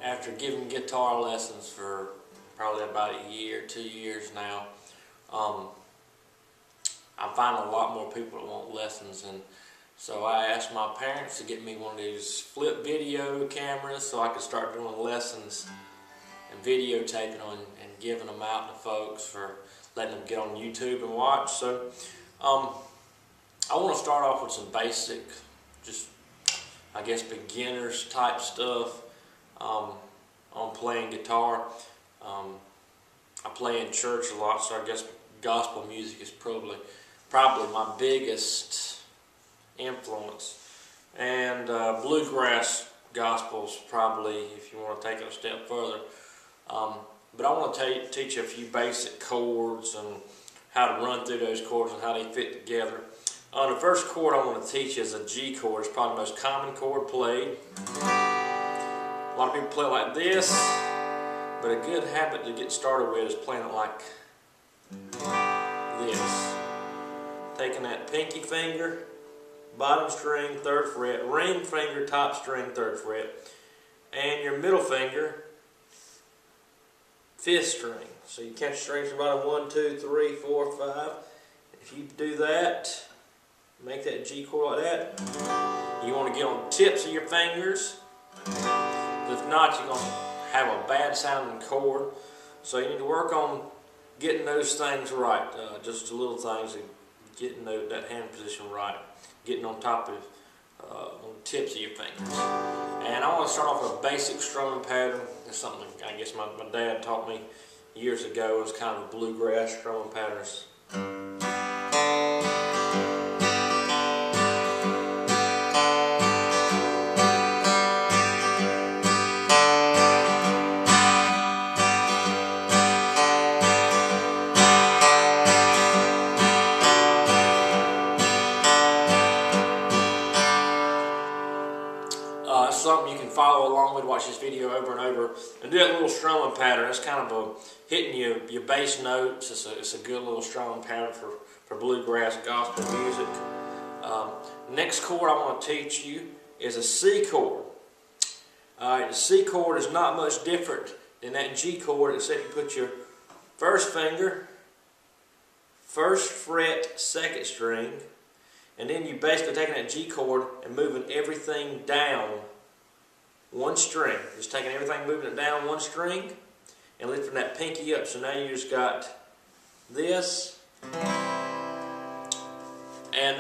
after giving guitar lessons for probably about a year, 2 years now, I'm finding a lot more people that want lessons, and so I asked my parents to get me one of these flip video cameras so I could start doing lessons and videotaping them and giving them out to folks for letting them get on YouTube and watch. So I want to start off with some basic, just I guess beginners type stuff on playing guitar. I play in church a lot, so I guess gospel music is probably my biggest influence, and bluegrass gospel's probably, if you want to take it a step further. But I want to teach you a few basic chords and how to run through those chords and how they fit together. The first chord I want to teach is a G chord. It's probably the most common chord played. A lot of people play it like this, but a good habit to get started with is playing it like this. Taking that pinky finger, bottom string, 3rd fret, ring finger, top string, 3rd fret, and your middle finger, 5th string. So you catch strings from bottom 1, 2, 3, 4, 5. If you do that, make that G chord like that. You want to get on the tips of your fingers. If not, you're going to have a bad sounding chord. So you need to work on getting those things right. Just the little things, getting that hand position right, getting on top of on the tips of your fingers. And I want to start off with a basic strumming pattern. It's something I guess my dad taught me years ago. It was kind of a bluegrass strumming patterns. Something you can follow along with, watch this video over and over, and do that little strumming pattern. It's kind of hitting your bass notes. It's a good little strumming pattern for bluegrass gospel music. Next chord I want to teach you is a C chord. The C chord is not much different than that G chord, except you put your first finger, 1st fret, 2nd string, and then you basically taking that G chord and moving everything down 1 string. Just taking everything, moving it down 1 string, and lifting that pinky up. So now you just got this. And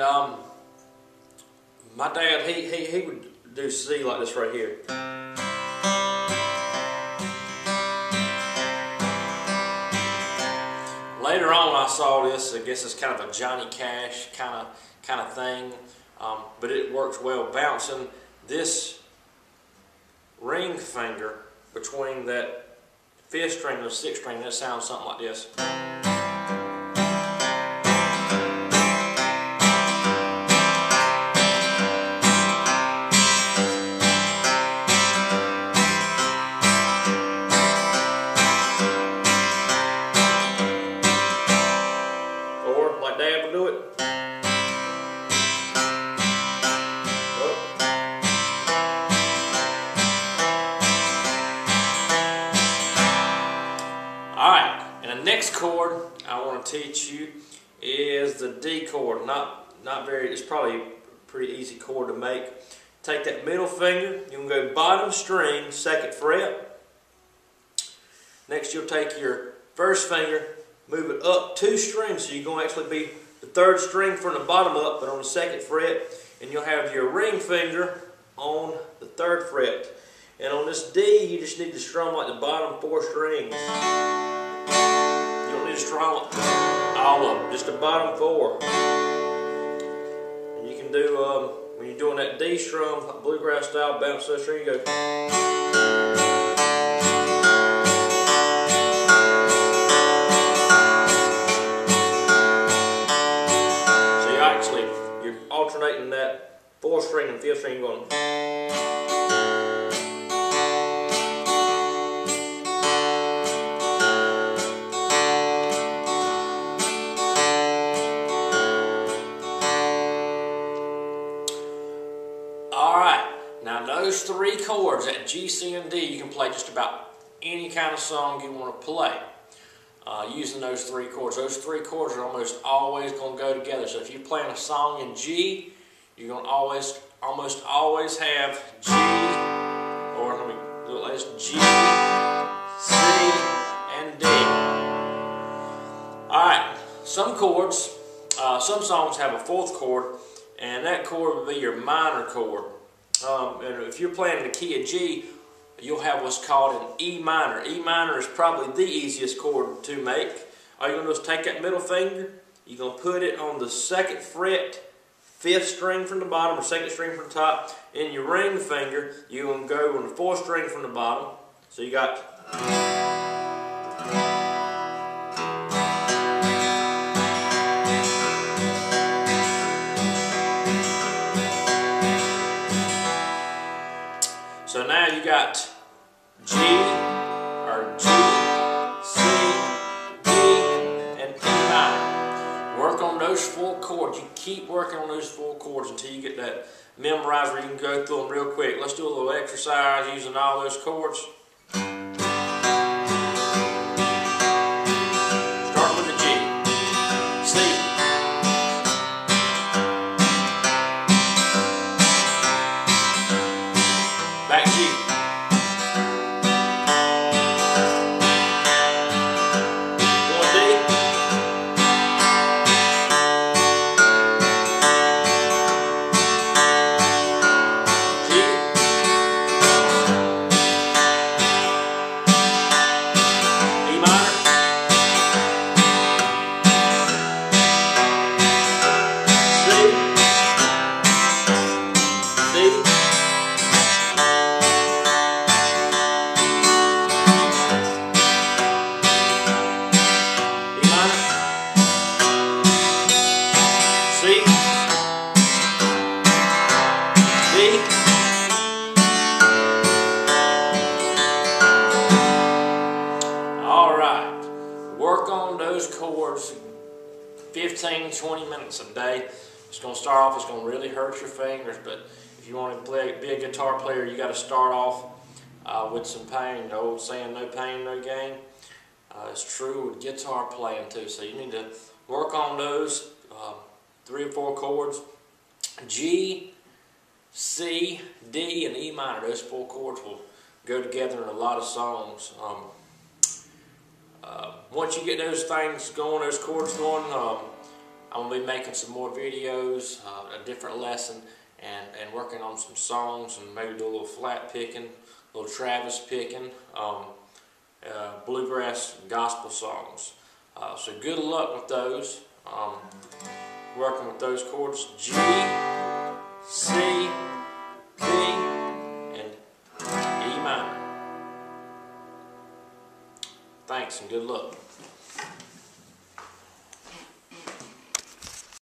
my dad, he would do C like this right here. Later on, I saw this. I guess it's kind of a Johnny Cash kind of thing, but it works well. Bouncing this ring finger between that 5th string and the 6th string, that sounds something like this. Or like Dad would do it. Alright, and the next chord I want to teach you is the D chord. Not very, it's probably a pretty easy chord to make. Take that middle finger, you can go bottom string, 2nd fret. Next you'll take your 1st finger, move it up 2 strings, so you're going to actually be the 3rd string from the bottom up, but on the 2nd fret, and you'll have your ring finger on the 3rd fret. And on this D, you just need to strum like the bottom 4 strings. You don't need to strum all of them, just the bottom 4. And you can do, when you're doing that D strum, bluegrass style, bounce that string, you go. You're alternating that 4th string and 5th string going. Alright, now those 3 chords chords at G, C, and D, you can play just about any kind of song you want to play using those 3 chords. Those 3 chords are almost always going to go together. So if you're playing a song in G, you're going to almost always have G, or let me do it like this, G, C, and D. Alright, some chords, some songs have a 4th chord, and that chord would be your minor chord. And if you're playing in the key of G, you'll have what's called an E minor. E minor is probably the easiest chord to make. All you're going to do is take that middle finger, you're going to put it on the 2nd fret, 5th string from the bottom, or 2nd string from the top. In your ring finger, you're going to go on the 4th string from the bottom. So you got... So now you got G, or G, C, D, and E minor. Work on those 4 chords. You keep working on those 4 chords until you get that memorized where you can go through them real quick. Let's do a little exercise using all those chords. Start with the G, C, back G, going D, G, E minor, C, D, C, D. Alright, work on those chords 15-20 minutes a day. It's going to start off, it's going to really hurt your fingers, but if you want to be a guitar player, you got to start off with some pain. The old saying, no pain, no gain. It's true with guitar playing too, so you need to work on those 3 or 4 chords. G, C, D, and E minor. Those 4 chords will go together in a lot of songs. Once you get those things going, those chords going, I'm going to be making some more videos, a different lesson, and working on some songs, and maybe do a little flat picking, a little Travis picking, bluegrass gospel songs. So good luck with those. Working with those chords, G, C, D, and E minor. Thanks and good luck.